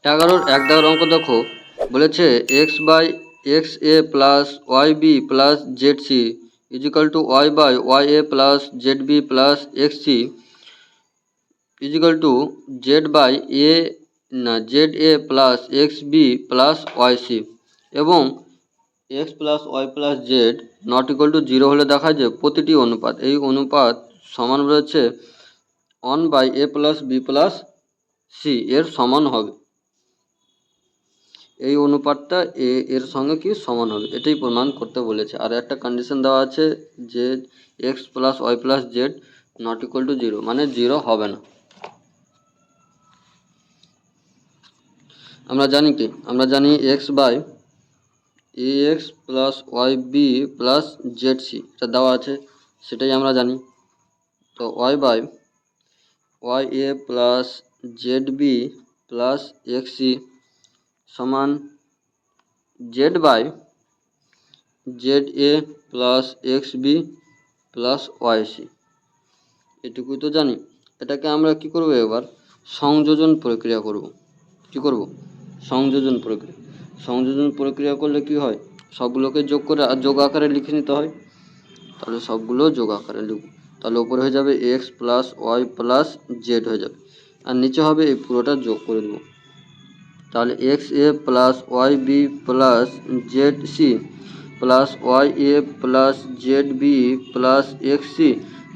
11 এক দাগের অঙ্ক দেখো, বলেছে x by x a plus y b plus z c is equal to y by y a plus z b plus x c is equal to z by a z a plus x b plus y c এবং x plus y plus z not equal to 0 হলে দেখায় যে প্রতিটি অনুপাত এই অনুপাত সমান রয়েছে 1 by a plus b plus c এর সমান হবে। এই অনুপাতটা এর সঙ্গে কি সমান হবে এটাই প্রমাণ করতে বলেছে। আর একটা কন্ডিশন দেওয়া আছে যে x plus y plus z not equal to 0 মানে 0 হবে না। আমরা জানি x by a x plus y b plus z c এটা দেওয়া আছে, সেটাই আমরা জানি। তো y by y a plus z b plus x c সমান z by z a plus x b plus y c, এটুকুই তো জানি। এটাকে আমরা কি করব, এবার সংযোজন প্রক্রিয়া করব। কি করব? সংযোজন প্রক্রিয়া। সংযোজন প্রক্রিয়া করলে কি হয়, সবগুলোকে যোগ করে আর যোগ আকারে লিখে নিতে হয়। তাহলে সবগুলো যোগ আকারে লিখব, তাহলে উপরে হয়ে যাবে x plus y plus z হয়ে যাবে, আর নিচে হবে এই পুরোটা যোগ করে দেবো। তাহলে x a plus y b plus z c plus y a plus z b plus x c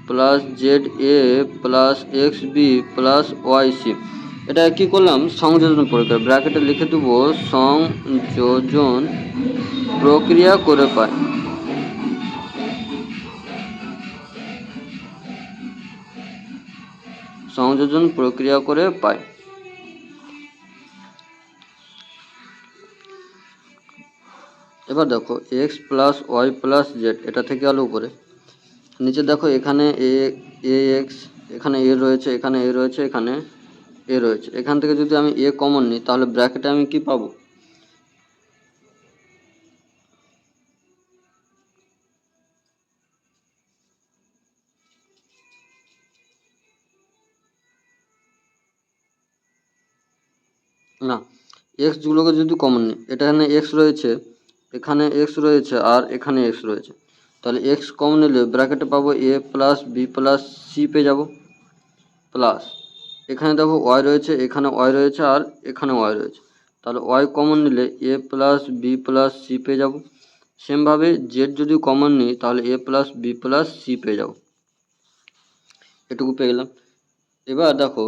plus z a plus x b plus y c. এটা কি করলাম, সংযোজন প্রক্রিয়া, ব্র্যাকেটে লিখে দেবো সংযোজন প্রক্রিয়া করে পাই। সংযোজন প্রক্রিয়া করে পাই। এবার দেখো x plus y plus z এটা থেকে আলো উপরে, নিচে দেখো এখানে এ এক্স, এখানে এ রয়েছে, এখানে এ রয়েছে, এখানে এ রয়েছে। এখান থেকে যদি আমি এ কমন নিই তাহলে ব্র্যাকেটে আমি কি পাবো, না এক্সগুলোকে যদি কমন নিই, এখানে এক্স রয়েছে, এখানে এক্স রয়েছে, আর এখানে এক্স রয়েছে, তাহলে এক্স কমন নিলে ব্র্যাকেটে পাবো এ প্লাস বি প্লাস সি পেয়ে যাবো, প্লাস এখানে দেখো ওয়াই রয়েছে, এখানে ওয়াই রয়েছে, আর এখানে ওয়াই রয়েছে, তাহলে ওয়াই কমন নিলে এ প্লাস বি প্লাস সি পেয়ে যাবো। সেমভাবে জেড যদি কমন নিই তাহলে এ প্লাস বি প্লাস সি পেয়ে যাবো, এটুকু পেয়ে গেলাম। এবার দেখো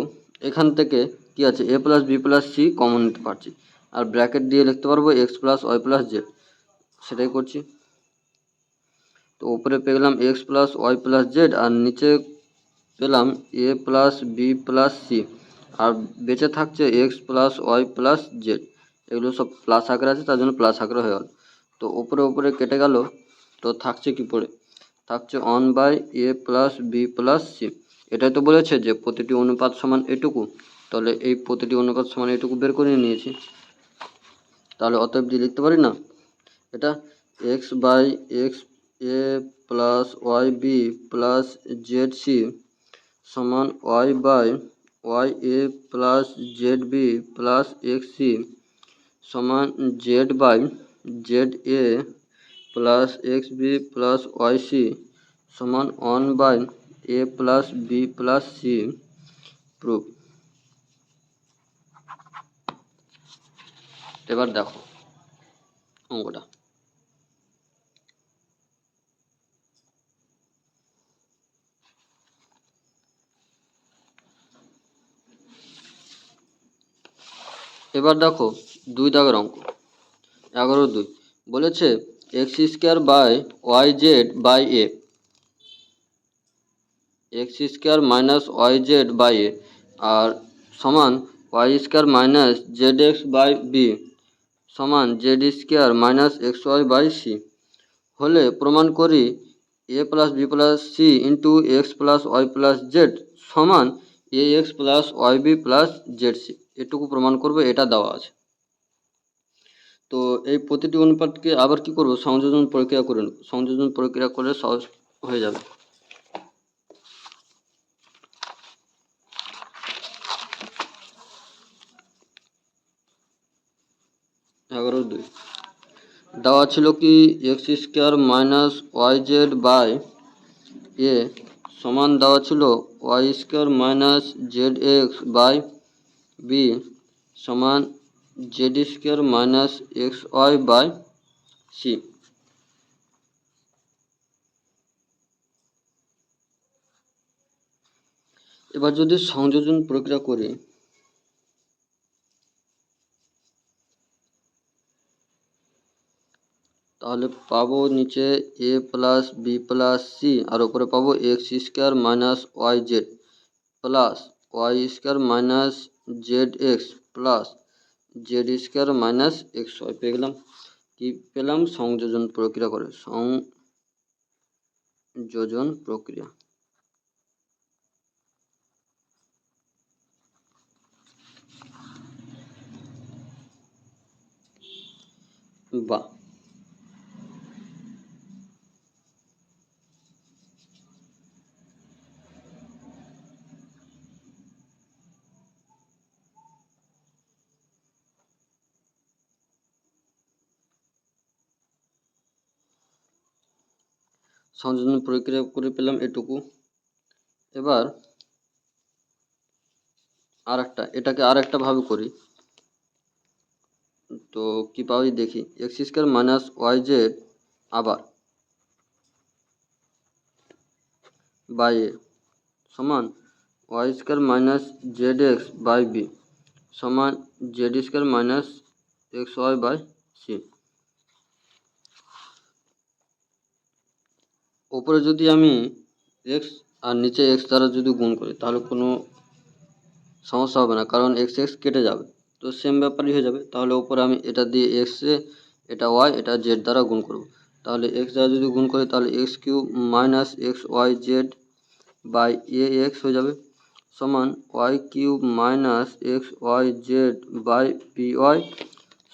এখান থেকে কি আছে, a plus b plus c common নিতে পারছি, আর ব্র্যাকেট দিয়ে লিখতে পারবো x plus y plus z, সেটাই করছি। তো উপরে পেয়ে গেলাম x plus y plus z, আর নিচে পেলাম a plus b plus c, আর বেঁচে থাকছে x plus y plus z. এগুলো সব প্লাস আকারে আছে, তার জন্য প্লাস আকারে হয়ে গেল। তো উপরে উপরে কেটে গেল, তো থাকছে কি পড়ে, থাকছে 1 by a plus b plus c. এটাই তো বলেছে যে প্রতিটি অনুপাত সমান এটুকু, তাহলে এই প্রতিটি অনুপাত সমান এটুকু বের করে নিয়েছি। তাহলে অতএব যে লিখতে পারি না, এটা x by x a plus y b plus z c সমান y by y a plus z b plus x c সমান z by z a plus x b plus y c সমান 1 by a plus b plus c proof. এবার দেখো অঙ্কটা, এবার দেখো 2 দাগের অঙ্ক 11-2 বলেছে x square by y z by a, x square minus y z by a আর সমান y square minus z x by b সমান z square minus x y by c হলে প্রমাণ করি a plus b plus c into x plus y plus z সমান a x plus y b plus z c. এটুকু প্রমাণ করবে, এটা দেওয়া আছে। তো এই প্রতিটি অনুপাতকে আবার কি করব, সংযোজন প্রক্রিয়া করে নেব। সংযোজন প্রক্রিয়া করলে সহজ হয়ে যাবে। 11/2 দেওয়া ছিল কি x square minus y z by a সমান দেওয়া ছিল y square minus z x by b সমান z square minus x y by c. এবার যদি সংযোজন প্রক্রিয়া করি তাহলে পাবো নিচে a plus b plus c আর উপরে পাবো x square minus y z plus y square minus z x plus z square minus x y পেয়ে গেলাম। কি পেলাম? সংযোজন প্রক্রিয়া করে সংযোজন প্রক্রিয়া। বা সংযোজন প্রক্রিয়া করে পেলাম এটুকু। এবার এটাকে আর একটা ভাবে করি তো কি পাই দেখি। X square minus y z আবার বাই এ সমান y square minus z x by b সমান z square minus x y by c. ওপরে যদি আমি এক্স আর নিচে এক্স দ্বারা যদি গুণ করি তাহলে কোনো সমস্যা হবে না, কারণ এক্স এক্স কেটে যাবে, তো সেম ব্যাপারই হয়ে যাবে। তাহলে ওপরে আমি এটা দিয়ে এক্সে এটা ওয়াই এটা জেড দ্বারা গুণ করব। তাহলে এক্স দ্বারা যদি গুণ করি তাহলে x cube minus x y z by a x হয়ে যাবে সমান y cube minus x y z by b y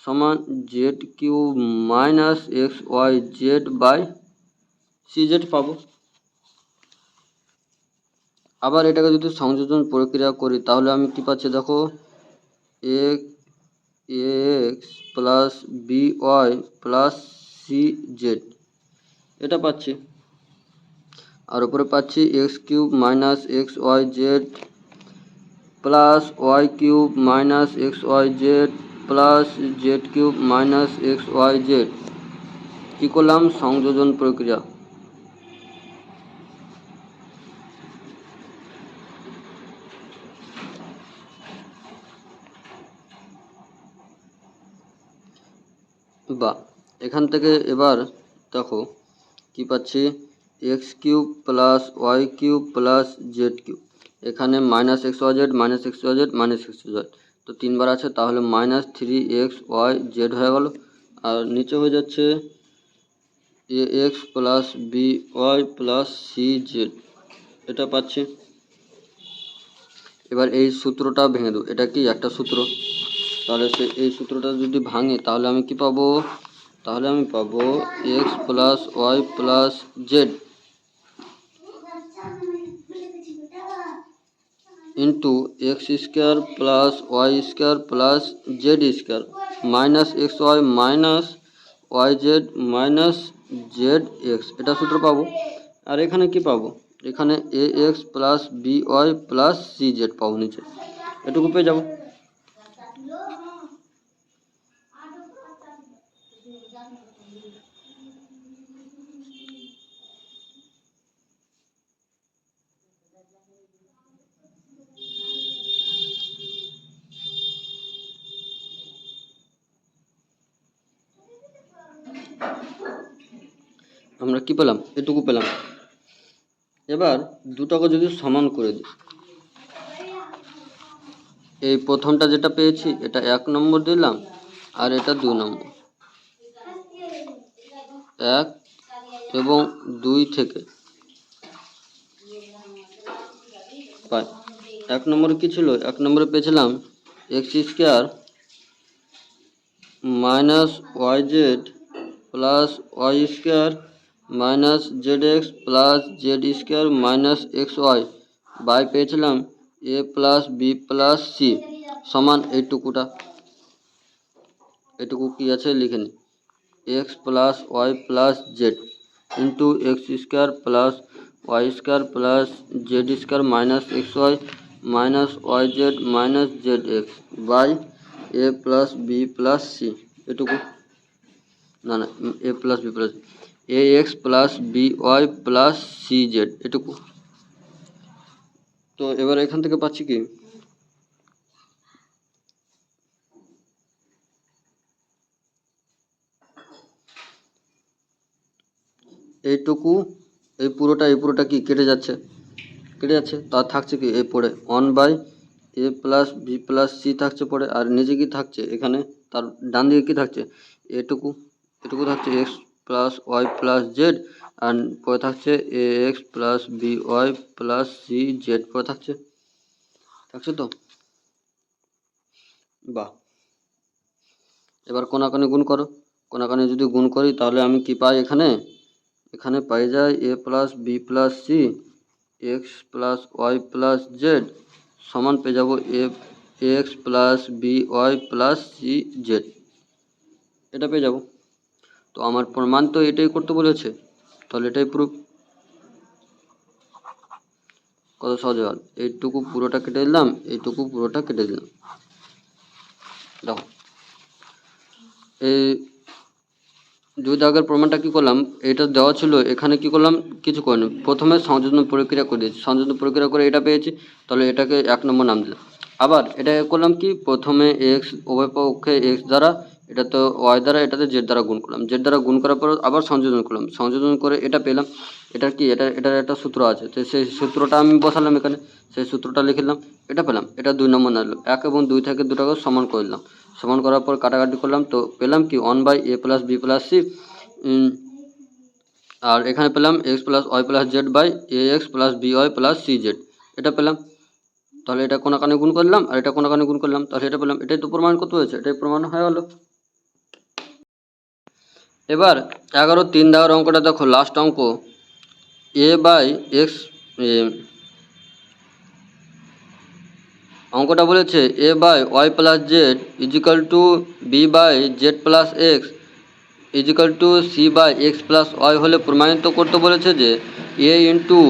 সমান z cube minus x y z by c z পাবো। আবার এটাকে যদি সংযোজন প্রক্রিয়া করি তাহলে আমি কি পাচ্ছি দেখো, x plus b y plus c z এটা পাচ্ছি। আর উপরে পাচ্ছি x cube minus x y z plus y cube minus x y z plus z cube minus x y z. কী করলাম? সংযোজন প্রক্রিয়া। বা এখান থেকে এবার দেখো কি পাচ্ছি, x cube plus y cube plus z cube, এখানে minus x y z minus x y z minus x y z, তো তিনবার আছে, তাহলে মাইনাস 3x ওয়াই জেড হয়ে গেল। আর নিচে হয়ে যাচ্ছে a x plus b y plus c z এটা পাচ্ছি। এবার এই সূত্রটা ভেঙে দেবো, এটা কি একটা সূত্র, তাহলে এই সূত্রটা যদি ভাঙে তাহলে আমি কি পাবো? তাহলে আমি পাবো x plus y plus z into x square plus y square plus z square minus x y minus y z minus z x এটা সূত্র পাবো। আর এখানে কি পাবো? এখানে a x plus b y plus c z পাবো নিচে, এটুকু পেয়ে যাবো। আমরা কি পেলাম? এটুকু পেলাম। এবার দুটোকে যদি সমান করে দিই, এই প্রথমটা যেটা পেয়েছি এটা 1 নম্বর দিলাম আর এটা 2 নম্বর, 1 এবং 2 থেকে পাই। 1 নম্বরে কি ছিল? 1 নম্বরে পেয়েছিলাম x square minus y z plus y square minus z x plus z square minus x y by পেয়েছিলাম a plus b plus c সমান এইটুকুটা। এটুকু কি আছে লিখে নিই, x plus y plus z into x square plus y square plus z square minus x y minus y z minus z x by a plus b plus c. এটুকু না না, a plus b plus a x plus b y plus c z এটুকু। তো এবার এখান থেকে পাচ্ছি কি, এইটুকু এই পুরোটা কি কেটে যাচ্ছে, তার থাকছে কি এই পড়ে 1 by a plus b plus c থাকছে পড়ে, আর নিচে কি থাকছে এখানে তার ডান দিকে কি থাকছে এটুকু থাকছে x plus y plus z, আর পরে থাকছে a x plus b y plus c z পরে থাকছে তো। বাহ, এবার কোনাকানি গুণ করো, কোনাকানি যদি গুণ করি তাহলে আমি কি পাই, এখানে পাই যাই a plus b plus c x plus y plus z সমান পেয়ে যাবো a x plus b y plus c z, এটা পেয়ে যাব। তো আমার প্রমাণ তো এটাই করতে বলেছে, তাহলে এটাই প্রুফ। কত সহজ হল, এইটুকু পুরোটা কেটে দিলাম, এইটুকু পুরোটা কেটে দিলাম। দেখো এই 2 দাগের প্রমাণটা কি করলাম, এটা দেওয়া ছিল, এখানে কি করলাম কিছু করিনি, প্রথমে সংযোজন প্রক্রিয়া করে দিয়েছি, সংযোজন প্রক্রিয়া করে এটা পেয়েছি, তাহলে এটাকে 1 নম্বর নাম দিলাম। আবার এটা করলাম কি, প্রথমে এক্স উভয় পক্ষে এক্স দ্বারা, এটা তো ওয়াই দ্বারা, এটাতে জেড দ্বারা গুণ করলাম, জেড দ্বারা গুণ করার পর আবার সংযোজন করলাম, সংযোজন করে এটা পেলাম। এটার কি এটার একটা সূত্র আছে, তো সেই সূত্রটা আমি বসালাম এখানে, সেই সূত্রটা লিখে দিলাম, এটা পেলাম, এটা 2 নম্বর নিলাম। 1 এবং 2 থেকে দুটাকে সমান করে দিলাম, সমান করার পর কাটাকাটি করলাম, তো পেলাম কি 1/a plus b plus c, আর এখানে পেলাম x plus y plus z by a x plus b y plus c z, এটা পেলাম। তাহলে এটা কোনাকানি গুণ করলাম আর এটা কোনাকানি গুণ করলাম, তাহলে এটা পেলাম। এটাই তো প্রমাণ করতে হয়েছে, এটাই প্রমাণ হয়ে গেল। এবার 11-3 দেওয়ার অঙ্কটা দেখো, লাস্ট অঙ্ক, এ বাই এক্স, অঙ্কটা বলেছে a by y plus z is equal to b by z plus x is equal to c by x plus y হলে প্রমাণিত করতে বলেছে যে a into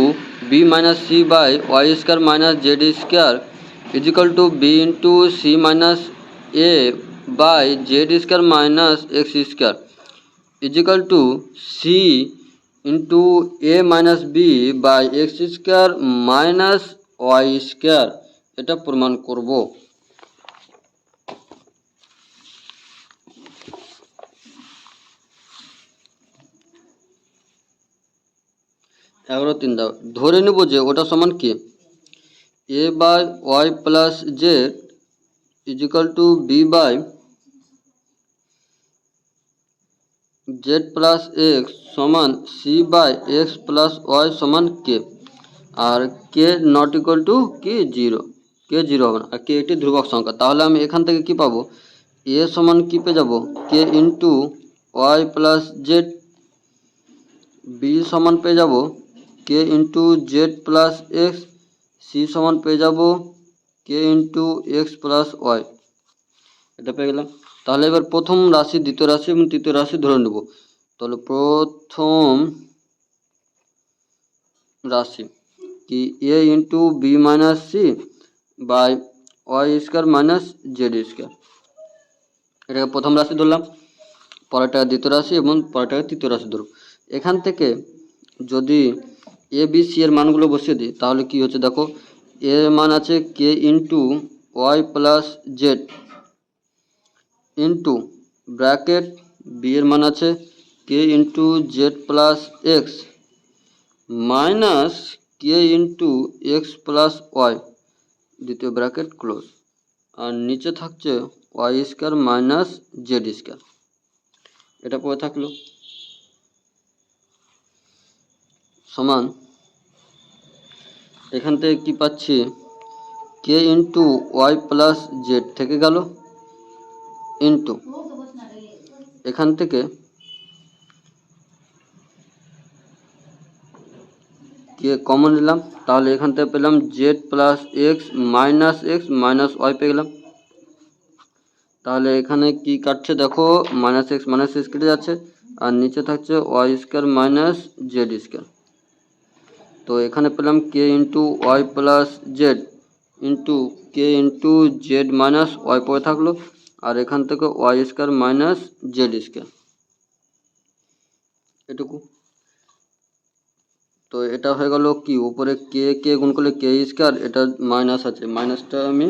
B minus C by Y square minus Z square is equal to b into C minus A by Z square minus x square is equal to c into A minus B by x square minus Y square, এটা প্রমাণ করব। এগারো 3 দাও, ধরে নেব যে ওটা সমান কি, a by y plus z is equal to b by z plus x সমান c by x plus y সমান কে, আর কে নট ইকুয়াল টু কি 0, কে 0 হবে না, আর কে একটি ধ্রুবক সংখ্যা। তাহলে আমি এখান থেকে কি পাবো, এ সমান কি পেয়ে যাবো, k into y plus z, b সমান পেয়ে যাবো k into z plus x, c সমান পেয়ে যাবো k into x plus y, এটা পেয়ে গেলাম। তাহলে এবার প্রথম রাশি, দ্বিতীয় রাশি এবং তৃতীয় রাশি ধরে নেব। তাহলে প্রথম রাশি কি a into B minus C by Y square minus Z square, এটাকে প্রথম রাশি ধরলাম, পরেরটাকে দ্বিতীয় রাশি এবং পরেরটাকে তৃতীয় রাশি ধরব। এখান থেকে যদি এ বি সি এর মানগুলো বসিয়ে দিই তাহলে কি হচ্ছে দেখো, এর মান আছে k into y plus z into bracket b এর মান আছে k into z plus x minus k into x plus y, দ্বিতীয় ব্র্যাকেট ক্লোজ, আর নিচে থাকছে y square minus Z square, এটা পড়ে থাকলো সমান, এখান থেকে কি পাচ্ছি, k into y plus z থেকে গেল ইন্টু, এখান থেকে কে কমন নিলাম, তাহলে এখান থেকে পেলাম z plus x minus y পেয়ে গেলাম, তাহলে এখানে কি কাটছে দেখো, মাইনাস এক্স কেটে যাচ্ছে, আর নিচে থাকছে y square minus Z square. তো এখানে পেলাম k into y plus z into k into z minus y পরে থাকলো, আর এখান থেকে y square minus Z square, এটুকু। তো এটা হয়ে গেল কি, উপরে কে গুণ করলে কে স্কোয়ার, এটা মাইনাস আছে, মাইনাসটা আমি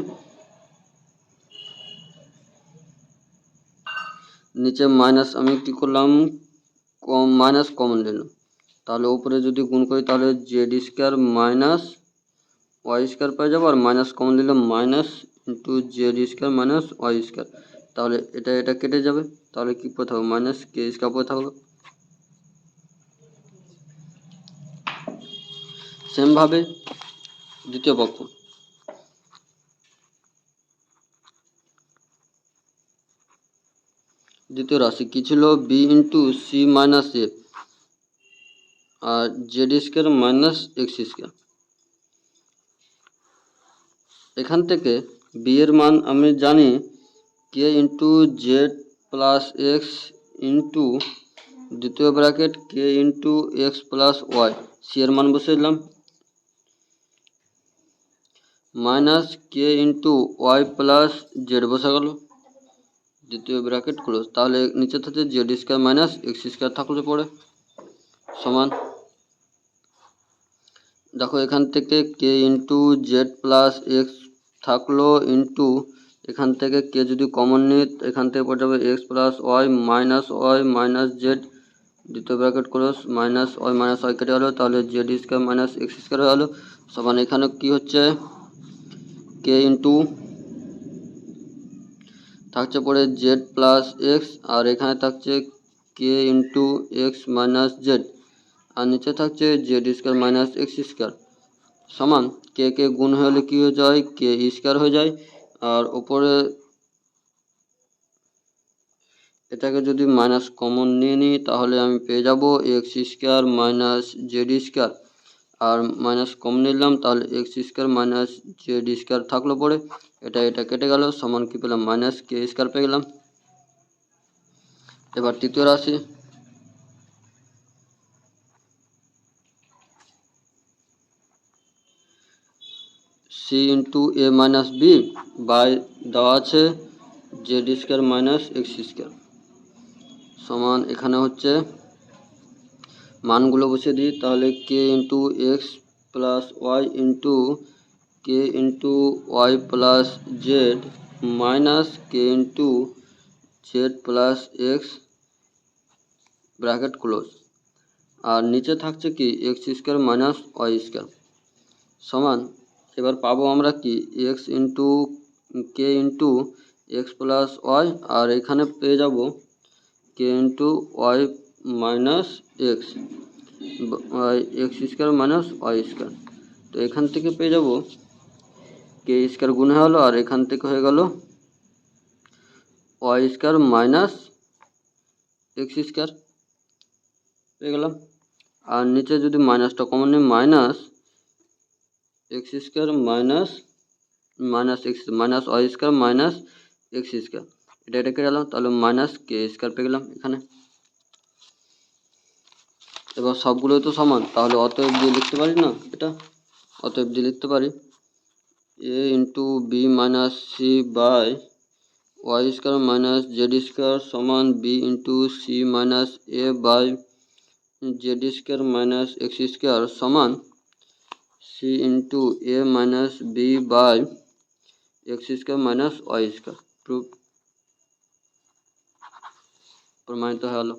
নিচে মাইনাস আমি কি করলাম, মাইনাস কমন নিলাম। তাহলে উপরে যদি গুণ করি তাহলে z square minus Y square পেয়ে যাবো, আর মাইনাস কমন নিলাম minus into z square minus Y square. তাহলে এটা কেটে যাবে, তাহলে কি পড়ে থাকবে, মাইনাস কে স্কোয়ার পড়ে থাকবে। সেমভাবে দ্বিতীয় পক্ষ, দ্বিতীয় রাশি কি ছিল, b into C minus a আর z square minus x square. এখান থেকে বি এর মান আমি জানি k into z plus x into দ্বিতীয় bracket k into x plus y, c এর মান বসে দিলাম minus k into y plus z বসে গেল, দ্বিতীয় ব্র্যাকেট ক্লোজ। তাহলে নিচে থেকে z square minus x square থাকলে পড়ে সমান, দেখো এখান থেকে k into z plus x থাকলো ইন্টু এখান থেকে কে যদি কমন নিই এখান থেকে পড়ে যাবে x plus y minus z, দ্বিতীয় ব্র্যাকেট ক্লোজ, মাইনাস ওয়াই কেটে গেলো, তাহলে z square minus x square হয়ে গেলো সমান, এখানে কি হচ্ছে কে ইন্টু থাকছে পড়ে জেড প্লাস এক্স, আর এখানে থাকছে কে ইন্টু এক্স মাইনাস জেড, আর নিচে থাকছে Z square minus x square সমান কে গুণ হলে কি হয়ে যায়, কে স্কোয়ার হয়ে যায়। আর উপরে এটাকে যদি মাইনাস কমন নিয়ে নিই তাহলে আমি পেয়ে যাব x square minus Z square, আর মাইনাস কমন নিলাম তাহলে x square minus Z square থাকলো পরে, এটা কেটে গেল সমান কি পেলাম, মাইনাস কে স্কোয়ার পেয়ে গেলাম। এবার তৃতীয় রাশি, c into A minus B by দেওয়া আছে z square minus x square সমান, এখানে হচ্ছে মানগুলো বসিয়ে দিই, তাহলে k into x plus y into k into y plus z minus k into z plus x bracket close, আর নিচে থাকছে কি x square minus Y square সমান, এবার পাবো আমরা কি x into k into x plus y, আর এখানে পেয়ে যাব k into Y minus x x square minus Y square. তো এখান থেকে পেয়ে যাব কে স্কোয়ার গুণে হলো, আর এখান থেকে হয়ে গেল y square minus x square পেয়ে গেলাম, আর নিচে যদি মাইনাসটা কমন নিই minus x square minus x minus Y square minus x square, এটা কেটে গেলাম, তাহলে মাইনাস কে স্কোয়ার পেয়ে গেলাম এখানে। এবার সবগুলোই তো সমান, তাহলে অতএব দিয়ে লিখতে পারি না, এটা অতএব দিয়ে লিখতে পারি A into B minus C by Y square minus Z square সমান B into C minus A by Z square minus x square সমান C into A minus B by x square minus Y square. প্রমাণিত হয়ে গেল।